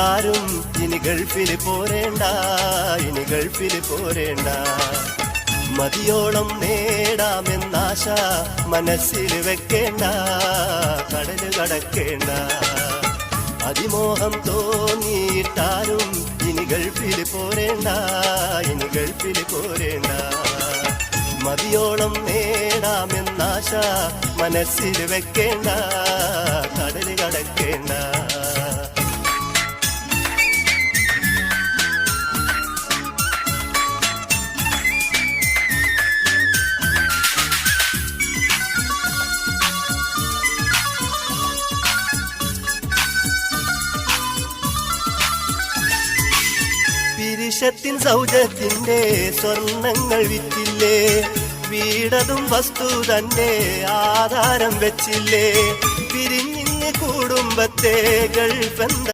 തോന്നിയിട്ടാരും ഇനി ഗൾഫിൽ പോരേണ്ട, ഇനി ഗൾഫിൽ പോരേണ്ട. മതിയോളം നേടാമെന്നാശ മനസ്സിൽ വെക്കേണ്ട, കടല് കടക്കേണ്ട. അതിമോഹം തോന്നിയിട്ടാരും ഇനി ഗൾഫിൽ പോരേണ്ട, ഇനി ഗൾഫിൽ പോരേണ്ട. മതിയോളം നേടാമെന്നാശ മനസ്സിൽ വെക്കേണ്ട, കടല് കടക്കേണ്ട. പിരിശത്തിൻ സൗജത്തിന്റെ സ്വർണങ്ങൾ വിറ്റില്ലേ, വീടതും വസ്തു തന്നെ ആധാരം വെച്ചില്ലേ. പിരിഞ്ഞിന്ന് കുടുംബത്തെ ഗൾഫെന്ത